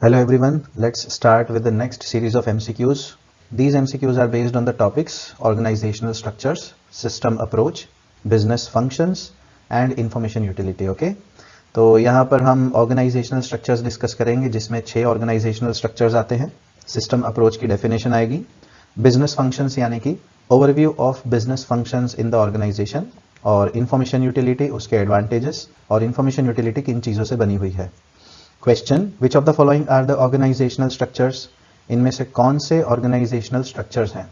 Hello everyone, let's start with the next series of MCQs. These MCQs are based on the topics organizational structures, system approach, business functions and information utility. Okay, तो यहाँ पर हम organizational structures discuss करेंगे जिसमें 6 organizational structures आते हैं. System approach की definition आएगी, business functions यानी कि overview of business functions in the organization और information utility उसके advantages और information utility किन चीज़ों से बनी हुई है. Question, which of the following are the organisational structures, इनमें से कौन से ऑर्गेनाइजेशनल स्ट्रक्चर्स हैं.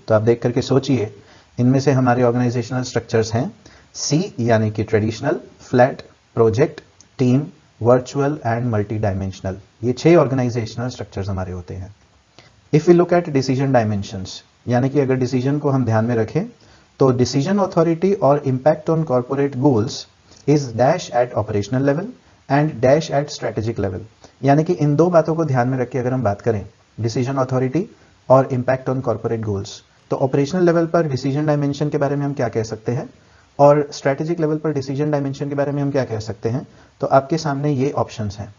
तो आप देख करके सोचिए, इनमें से हमारे ऑर्गेनाइजेशनल स्ट्रक्चर्स हैं सी यानी कि traditional, flat, project, team, virtual and multi dimensional. ये 6 ऑर्गेनाइजेशनल स्ट्रक्चर्स हमारे होते हैं. If we look at decision dimensions, यानी कि अगर डिसीजन को हम ध्यान में रखें तो डिसीजन ऑथोरिटी और impact on corporate goals is dash at operational level and dash at strategic level. यानी कि इन दो बातों को ध्यान में रख के अगर हम बात करें, डिसीजन अथॉरिटी और इम्पैक्ट ऑन कॉर्पोरेट गोल्स, तो ऑपरेशनल लेवल पर डिसीजन डायमेंशन के बारे में हम क्या कह सकते हैं और स्ट्रेटेजिक लेवल पर डिसीजन डायमेंशन के बारे में हम क्या कह सकते हैं. तो आपके सामने ये ऑप्शंस हैं.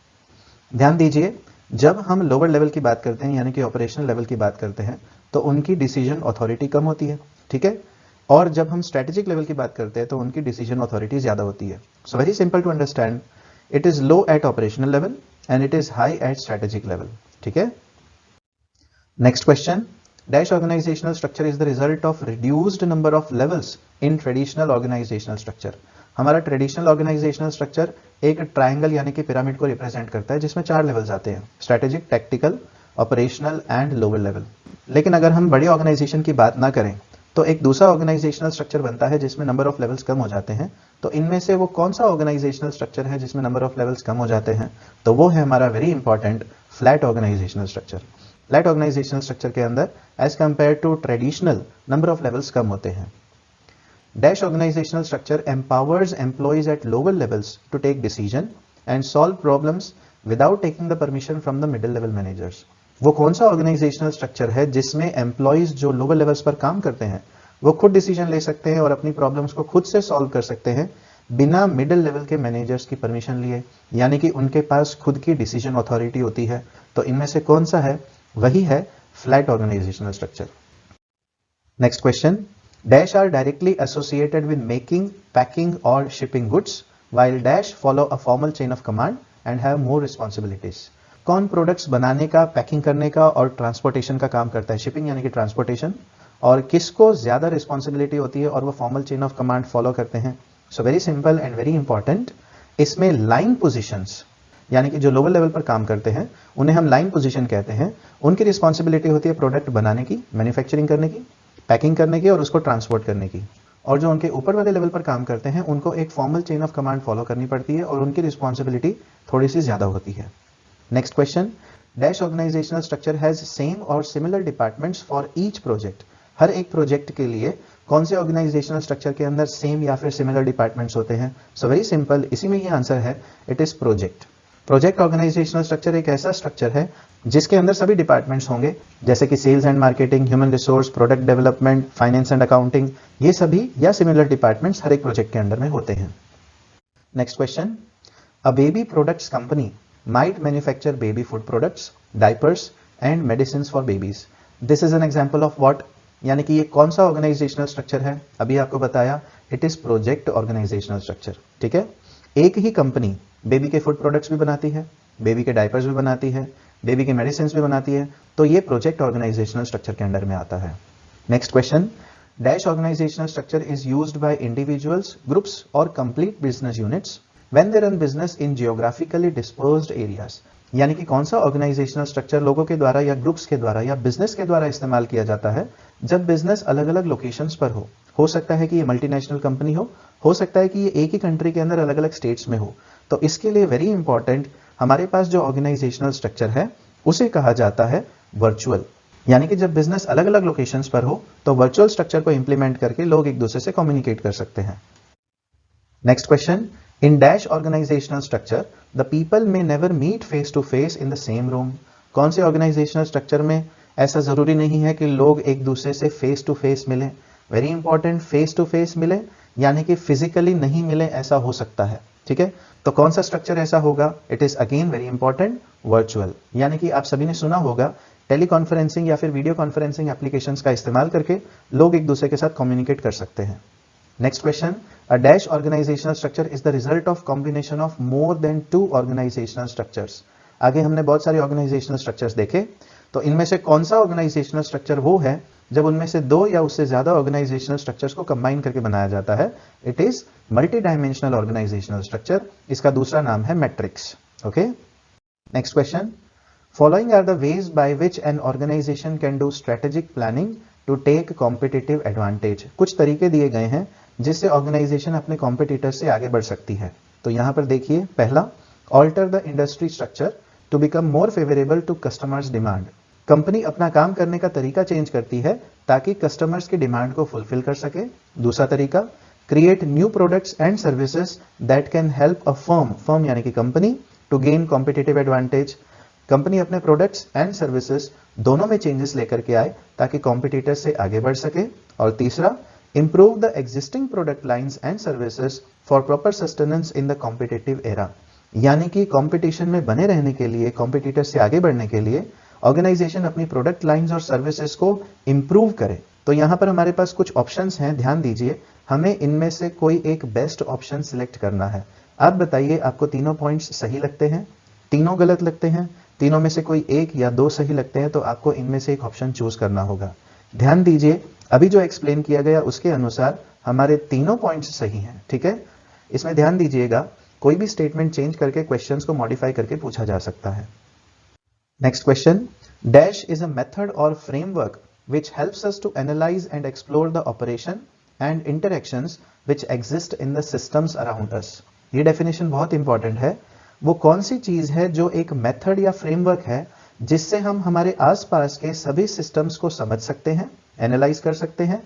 ध्यान दीजिए, जब हम लोअर लेवल की बात करते हैं यानी कि ऑपरेशनल लेवल की बात करते हैं तो उनकी डिसीजन अथॉरिटी कम होती है, ठीक है, और जब हम स्ट्रेटेजिक लेवल की बात करते हैं तो उनकी डिसीजन अथॉरिटी ज्यादा होती है. So very simple to understand, it is low at operational level and it is high at strategic level. ठीक है. Next question, dash organizational structure is the result of reduced number of levels in traditional organizational structure. हमारा traditional organisational structure एक triangle यानी कि pyramid को represent करता है जिसमें 4 लेवल्स आते हैं, strategic, tactical, operational and lower level. लेकिन अगर हम बड़ी ऑर्गेनाइजेशन की बात ना करें तो एक दूसरा ऑर्गेनाइजेशनल स्ट्रक्चर बनता है जिसमें नंबर ऑफ लेवल्स कम हो जाते हैं. तो इनमें से वो कौन सा ऑर्गेनाइजेशनल स्ट्रक्चर है जिसमें नंबर ऑफ लेवल्स कम हो जाते हैं, तो वो है हमारा very important flat organisational structure. Flat organisational structure के अंदर as compare to traditional number of levels कम होते हैं. Dash organisational structure empowers employees at lower levels to take decision and solve problems without taking the permission from the middle level managers. वो कौन सा organisational structure है जिसमें employees जो lower levels पर काम करते हैं वो खुद डिसीजन ले सकते हैं और अपनी प्रॉब्लम्स को खुद से सॉल्व कर सकते हैं बिना मिडिल लेवल के मैनेजर्स की परमिशन लिए, यानी कि उनके पास खुद की डिसीजन अथॉरिटी होती है. तो इनमें से कौन सा है, वही है flat organisational structure. Next question, dash are directly associated with making, packing और shipping goods while dash follow a formal chain of command and have more responsibilities. कौन प्रोडक्ट्स बनाने का, पैकिंग करने का और ट्रांसपोर्टेशन का काम करता है, शिपिंग यानी कि ट्रांसपोर्टेशन, और किसको ज्यादा रिस्पॉन्सिबिलिटी होती है और वो formal chain of command follow करते हैं. सो very simple and very important, इसमें लाइन पोजीशंस यानी कि जो लोअर लेवल पर काम करते हैं उन्हें हम लाइन पोजीशन कहते हैं. उनकी रिस्पॉन्सिबिलिटी होती है प्रोडक्ट बनाने की, मैन्युफैक्चरिंग करने की, पैकिंग करने की और उसको ट्रांसपोर्ट करने की. और जो उनके ऊपर वाले लेवल पर काम करते हैं उनको एक formal chain of command follow करनी पड़ती है और उनकी रिस्पॉन्सिबिलिटी थोड़ी सी ज्यादा होती है. Next question, dash organisational structure has same और similar departments for each project. हर एक प्रोजेक्ट के लिए कौन से ऑर्गेनाइजेशनल स्ट्रक्चर के अंदर सेम या फिर सिमिलर डिपार्टमेंट्स होते हैं. सो वेरी सिंपल, इसी में ये आंसर है, it is project. Project organisational structure एक ऐसा स्ट्रक्चर है जिसके अंदर सभी डिपार्टमेंट्स होंगे जैसे कि sales and marketing, human resource, product development, finance and accounting, ये सभी या सिमिलर डिपार्टमेंट्स हर एक प्रोजेक्ट के अंदर में होते हैं. Next question, a baby products company might manufacture baby food products, diapers and medicine for babies. This is an example of what, यानी कि ये कौन सा ऑर्गेनाइजेशनल स्ट्रक्चर है, अभी आपको बताया, it is project organisational structure. ठीक है, एक ही कंपनी बेबी के फूड प्रोडक्ट्स भी बनाती है, बेबी के डायपर्स भी बनाती है, बेबी के मेडिसिन भी बनाती है, तो ये प्रोजेक्ट ऑर्गेनाइजेशनल स्ट्रक्चर के अंडर में आता है. Next question, dash organisational structure is used by individuals, groups और complete business units when they run business in geographically dispersed areas. यानी कि कौन सा ऑर्गेनाइजेशनल स्ट्रक्चर लोगों के द्वारा या ग्रुप्स के द्वारा या बिजनेस के द्वारा इस्तेमाल किया जाता है जब बिजनेस अलग अलग लोकेशंस पर हो सकता है कि ये मल्टीनेशनल कंपनी हो सकता है कि ये एक ही कंट्री के अंदर अलग अलग स्टेट्स में हो. तो इसके लिए वेरी इंपॉर्टेंट, हमारे पास जो ऑर्गेनाइजेशनल स्ट्रक्चर है उसे कहा जाता है वर्चुअल. यानी कि जब बिजनेस अलग अलग लोकेशंस पर हो तो वर्चुअल स्ट्रक्चर को इंप्लीमेंट करके लोग एक दूसरे से कम्युनिकेट कर सकते हैं. Next question, in dash organizational structure the people may never meet face to face in the same room. कौन से ऑर्गेनाइजेशनल स्ट्रक्चर में ऐसा जरूरी नहीं है कि लोग एक दूसरे से फेस टू फेस मिले. Very important, face to face मिले यानी कि फिजिकली नहीं मिले ऐसा हो सकता है. ठीक है, तो कौन सा स्ट्रक्चर ऐसा होगा? It is again very important, virtual. यानी कि आप सभी ने सुना होगा टेलीकॉन्फ्रेंसिंग या फिर वीडियो कॉन्फ्रेंसिंग एप्लीकेशंस का इस्तेमाल करके लोग एक दूसरे के साथ कम्युनिकेट कर सकते हैं। Next question, a dash organisational structure is the result of combination of more than 2 organisational structures. आगे हमने बहुत सारे ऑर्गेनाइजेशनल स्ट्रक्चर्स देखे, तो इनमें से कौन सा ऑर्गेनाइजेशनल स्ट्रक्चर वो है जब उनमें से 2 या उससे ज्यादा ऑर्गेनाइजेशनल स्ट्रक्चर्स को कंबाइन करके बनाया जाता है? It is multi dimensional organisational structure. इसका दूसरा नाम है matrix. Okay, next question, following are the ways by which an organisation can do strategic planning to take competitive advantage. कुछ तरीके दिए गए हैं जिससे ऑर्गेनाइजेशन अपने कॉम्पिटिटर से आगे बढ़ सकती है। तो यहां पर देखिए, पहला, alter the industry structure to become more favourable to customers demand. Company अपना काम करने का तरीका चेंज करती है ताकि कस्टमर्स की डिमांड को फुलफिल कर सके। दूसरा तरीका, create new products and services that can help a firm यानी कि company to gain competitive advantage. Company अपने प्रोडक्ट्स एंड सर्विसेज दोनों में चेंजेस लेकर के आए ताकि कॉम्पिटिटर से आगे बढ़ सके। और तीसरा, improve the existing product lines and services for proper sustenance in the competitive era. यानी कि कंपटीशन में बने रहने के लिए, कॉम्पिटिटर से आगे बढ़ने के लिए ऑर्गेनाइजेशन अपनी प्रोडक्ट लाइंस और सर्विसेज को इंप्रूव करे। तो यहां पर हमारे पास कुछ ऑप्शंस हैं, ध्यान दीजिए, हमें इनमें से कोई एक बेस्ट ऑप्शन सिलेक्ट करना है। आप बताइए, आपको तीनों पॉइंट्स सही लगते हैं, तीनों गलत लगते हैं, तीनों में से कोई एक या 2 सही लगते हैं, तो आपको इनमें से एक ऑप्शन चूज करना होगा। ध्यान दीजिए, अभी जो एक्सप्लेन किया गया उसके अनुसार हमारे तीनों पॉइंट्स सही हैं। ठीक है, इसमें ध्यान दीजिएगा, कोई भी स्टेटमेंट चेंज करके क्वेश्चंस को मॉडिफाई करके पूछा जा सकता है। Next question, dash is a method और framework which helps us to analyze and explore the operation and interactions which exist in the systems around us। ये डेफिनेशन बहुत इंपॉर्टेंट है। वो कौन सी चीज है जो एक मेथड या फ्रेमवर्क है जिससे हम हमारे आसपास के सभी सिस्टम्स को समझ सकते हैं, एनालाइज कर सकते हैं,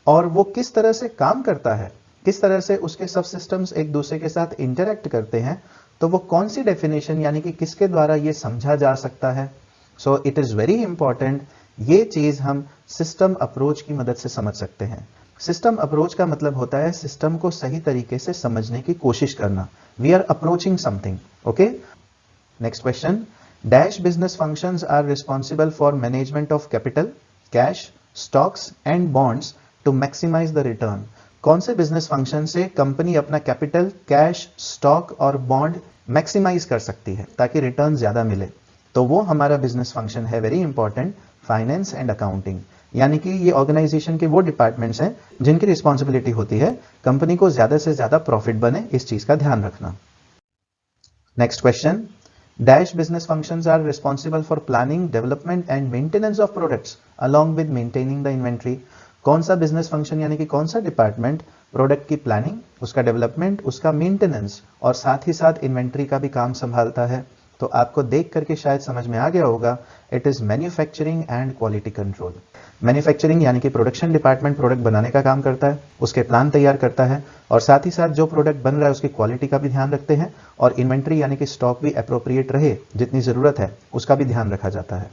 और वो किस तरह से काम करता है, किस तरह से उसके सब सिस्टम्स एक दूसरे के साथ इंटरेक्ट करते हैं। तो वो कौन सी डेफिनेशन यानी कि किसके द्वारा ये समझा जा सकता है? So it is very important, ये चीज हम सिस्टम अप्रोच की मदद से समझ सकते हैं। सिस्टम अप्रोच का मतलब होता है सिस्टम को सही तरीके से समझने की कोशिश करना। We are approaching something. Okay, next question, dash business functions are responsible for management of capital, cash, stocks and bonds to maximise the return. कौन से बिजनेस फंक्शन से कंपनी अपना कैपिटल, कैश, स्टॉक और बॉन्ड मैक्सिमाइज कर सकती है ताकि return ज्यादा मिले? तो वो हमारा बिजनेस फंक्शन है, very important, finance and accounting. यानी कि ये ऑर्गेनाइजेशन के वो डिपार्टमेंट्स हैं जिनकी रिस्पॉन्सिबिलिटी होती है कंपनी को ज्यादा से ज्यादा प्रॉफिट बने, इस चीज का ध्यान रखना। Next question, dash business functions are responsible for planning, development and maintenance of products along with maintaining the inventory. कौन सा बिजनेस फंक्शन यानी कि कौन सा डिपार्टमेंट प्रोडक्ट की प्लानिंग, उसका डेवलपमेंट, उसका मेंटेनेंस और साथ ही साथ इन्वेंट्री का भी काम संभालता है? तो आपको देख करके शायद समझ में आ गया होगा, it is manufacturing and quality control. Manufacturing यानी कि प्रोडक्शन डिपार्टमेंट प्रोडक्ट बनाने का काम करता है, उसके प्लान तैयार करता है, और साथ ही साथ जो प्रोडक्ट बन रहा है उसकी क्वालिटी का भी ध्यान रखते हैं, और इन्वेंट्री यानी कि स्टॉक भी अप्रोप्रिएट रहे, जितनी जरूरत है उसका भी ध्यान रखा जाता है।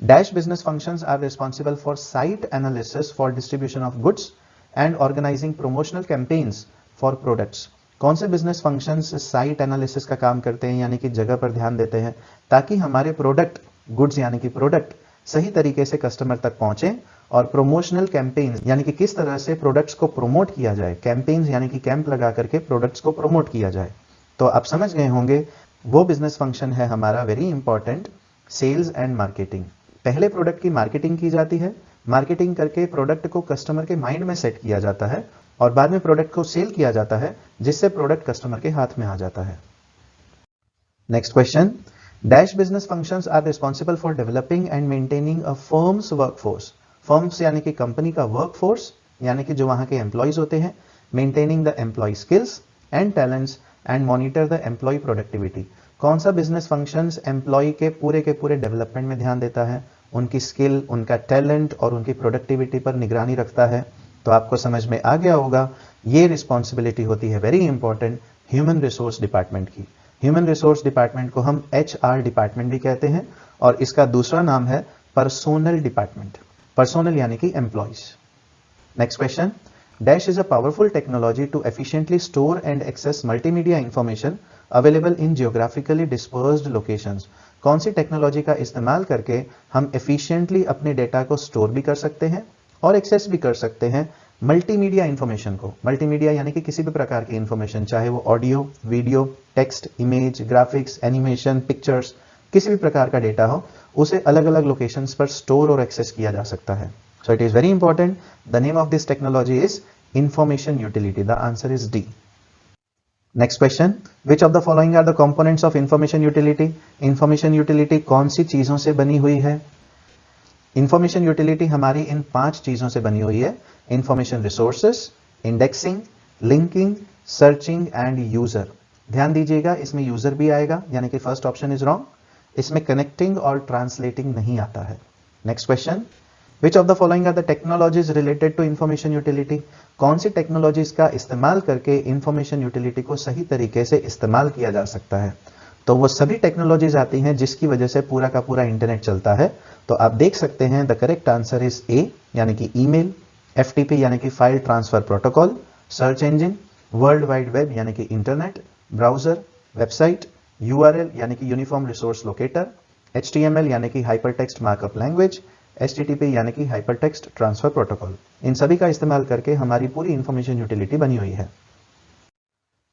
Dash business functions are responsible for site analysis for distribution of goods and organising promotional campaigns for products. कौन से बिजनेस फंक्शंस साइट एनालिसिस का काम करते हैं यानी कि जगह पर ध्यान देते हैं ताकि हमारे प्रोडक्ट, गुड्स यानी कि प्रोडक्ट सही तरीके से कस्टमर तक पहुंचे, और प्रमोशनल कैंपेन यानी कि किस तरह से प्रोडक्ट्स को प्रमोट किया जाए, कैंपेन्स यानी कि कैंप लगा करके प्रोडक्ट्स को प्रमोट किया जाए। तो आप समझ गए होंगे, वो बिजनेस फंक्शन है हमारा very important, sales and marketing. पहले प्रोडक्ट की मार्केटिंग की जाती है, मार्केटिंग करके प्रोडक्ट को कस्टमर के माइंड में सेट किया जाता है, और बाद में प्रोडक्ट को सेल किया जाता है, जिससे प्रोडक्ट कस्टमर के हाथ में आ जाता है। Next question, dash business functions are responsible for developing and maintaining a firm's workforce. Firms यानी कि कंपनी का वर्कफोर्स यानी कि जो वहां के एम्प्लॉयज होते हैं, maintaining the employee skills and talents and monitor the employee productivity. कौन सा बिजनेस फंक्शंस एम्प्लॉय के पूरे डेवलपमेंट में ध्यान देता है, उनकी स्किल, उनका टैलेंट और उनकी प्रोडक्टिविटी पर निगरानी रखता है? तो आपको समझ में आ गया होगा, ये रिस्पॉन्सिबिलिटी होती है very important human resource department की। ह्यूमन रिसोर्स डिपार्टमेंट को हम HR डिपार्टमेंट भी कहते हैं, और इसका दूसरा नाम है पर्सोनल डिपार्टमेंट। पर्सोनल यानी कि employees. Next question, Dash is a powerful technology to efficiently store and access multimedia information available in geographically dispersed locations. कौन सी टेक्नोलॉजी का इस्तेमाल करके हम एफिशिएंटली अपने डेटा को स्टोर भी कर सकते हैं और एक्सेस भी कर सकते हैं मल्टीमीडिया इंफॉर्मेशन को। मल्टीमीडिया यानी कि किसी भी प्रकार की इंफॉर्मेशन, चाहे वो audio, video, text, image, graphics, animation, pictures, किसी भी प्रकार का डेटा हो, उसे अलग अलग लोकेशंस पर स्टोर और एक्सेस किया जा सकता है। So it is very important. The name of this technology is information utility. The answer is D. Next question, which of the following are the components of information utility? Information utility कौन सी चीजों से बनी हुई है? Information utility हमारी इन 5 चीजों से बनी हुई है। Information resources, indexing, linking, searching and user. ध्यान दीजिएगा, इसमें यूजर भी आएगा, यानी कि फर्स्ट ऑप्शन इज रॉन्ग। इसमें कनेक्टिंग और ट्रांसलेटिंग नहीं आता है। Next question, which of the following are the technologies related to information utility? कौन सी टेक्नोलॉजीज का इस्तेमाल करके इंफॉर्मेशन यूटिलिटी को सही तरीके से इस्तेमाल किया जा सकता है? तो वो सभी टेक्नोलॉजीज आती हैं जिसकी वजह से पूरा का पूरा इंटरनेट चलता है। तो आप देख सकते हैं the correct answer is a, यानी कि ईमेल, FTP यानी कि file transfer protocol, search engine, world wide web यानी कि इंटरनेट, ब्राउजर, वेबसाइट, URL यानी कि यूनिफॉर्म रिसोर्स लोकेटर, HTML यानी कि हाइपरटेक्स्ट मार्कअप लैंग्वेज, HTTP यानी कि हाइपरटेक्स्ट ट्रांसफर प्रोटोकॉल। इन सभी का इस्तेमाल करके हमारी पूरी इंफॉर्मेशन यूटिलिटी बनी हुई है।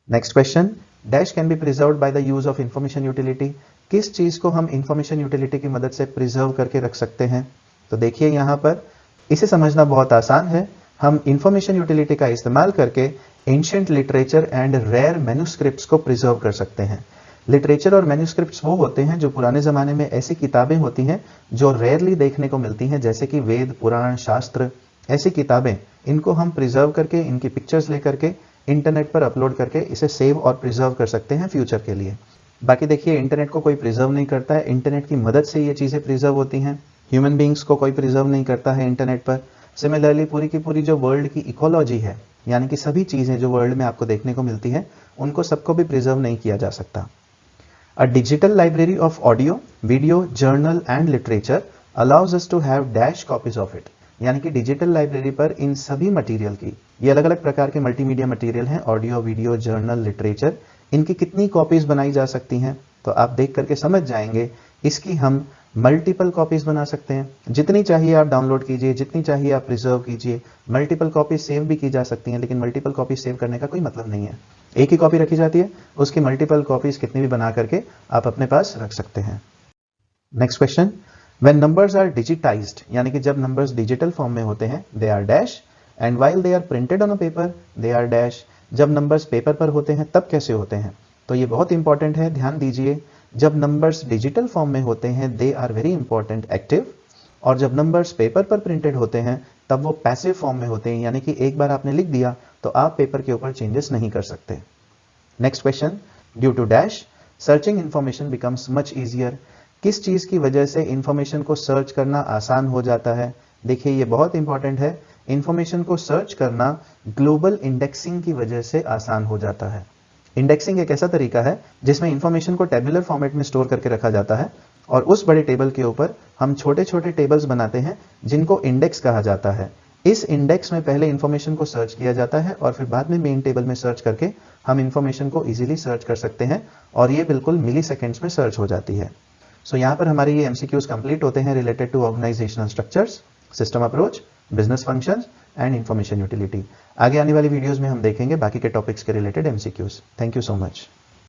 Next question, dash can be preserved by the use of information utility? किस चीज को हम इंफॉर्मेशन यूटिलिटी की मदद से प्रिजर्व करके रख सकते हैं? तो देखिए यहां पर इसे समझना बहुत आसान है। हम इंफॉर्मेशन यूटिलिटी का इस्तेमाल करके ancient literature and rare manuscripts को प्रिजर्व कर सकते हैं। लिटरेचर और मैन्युस्क्रिप्ट्स वो होते हैं जो पुराने जमाने में ऐसी किताबें होती हैं जो रेयरली देखने को मिलती हैं, जैसे कि वेद, पुराण, शास्त्र, ऐसी किताबें। इनको हम प्रिजर्व करके, इनकी पिक्चर्स लेकर के इंटरनेट पर अपलोड करके इसे सेव और प्रिजर्व कर सकते हैं फ्यूचर के लिए। बाकी देखिए, इंटरनेट को कोई प्रिजर्व नहीं करता है, इंटरनेट की मदद से ये चीजें प्रिजर्व होती हैं। ह्यूमन बींग्स को कोई प्रिजर्व नहीं करता है इंटरनेट पर। सिमिलरली पूरी की पूरी जो वर्ल्ड की इकोलॉजी है, यानी कि सभी चीजें जो वर्ल्ड में आपको देखने को मिलती है, उनको सबको भी प्रिजर्व नहीं किया जा सकता। A digital library of audio, video, journal and literature allows us to have dash copies of it. यानी कि डिजिटल लाइब्रेरी पर इन सभी मटेरियल की, ये अलग अलग प्रकार के मल्टीमीडिया मटेरियल हैं, ऑडियो, वीडियो, जर्नल, लिटरेचर, इनकी कितनी कॉपीज बनाई जा सकती हैं? तो आप देख करके समझ जाएंगे, इसकी हम मल्टीपल कॉपीज बना सकते हैं। जितनी चाहिए आप डाउनलोड कीजिए, जितनी चाहिए आप प्रिजर्व कीजिए। मल्टीपल कॉपी सेव भी की जा सकती हैं, लेकिन मल्टीपल कॉपी सेव करने का कोई मतलब नहीं है। एक ही कॉपी रखी जाती है, उसकी मल्टीपल कॉपीज कितनी भी बना करके आप अपने पास रख सकते हैं। Next question, when numbers are digitised, यानी कि जब नंबर्स डिजिटल फॉर्म में होते हैं, they are dash, and while they are printed on a paper, they are dash. जब नंबर्स पेपर पर होते हैं तब कैसे होते हैं? तो ये बहुत इंपॉर्टेंट है, ध्यान दीजिए। जब नंबर्स डिजिटल फॉर्म में होते हैं, they are very important active, और जब नंबर्स पेपर पर प्रिंटेड होते हैं तब वो पैसिव फॉर्म में होते हैं, यानी कि एक बार आपने लिख दिया तो आप पेपर के ऊपर चेंजेस नहीं कर सकते। Next question, due to dash searching information becomes much easier. किस चीज की वजह से इंफॉर्मेशन को सर्च करना आसान हो जाता है? देखिए ये बहुत इंपॉर्टेंट है। इंफॉर्मेशन को सर्च करना ग्लोबल इंडेक्सिंग की वजह से आसान हो जाता है। इंडेक्सिंग एक ऐसा तरीका है जिसमें इंफॉर्मेशन को टेबुलर फॉर्मेट में स्टोर करके रखा जाता है, और उस बड़े टेबल के ऊपर हम छोटे छोटे टेबल्स बनाते हैं जिनको इंडेक्स कहा जाता है। इस इंडेक्स में पहले इंफॉर्मेशन को सर्च किया जाता है और फिर बाद में मेन टेबल में सर्च करके हम इंफॉर्मेशन को इजीली सर्च कर सकते हैं, और ये बिल्कुल मिली सेकेंड्स में सर्च हो जाती है। सो यहाँ पर हमारे ये एमसीक्यूज कंप्लीट होते हैं related to organisational structures, system approach, business functions and information utility. आगे आने वाली वीडियोस में हम देखेंगे बाकी के टॉपिक्स के related MCQs. Thank you so much.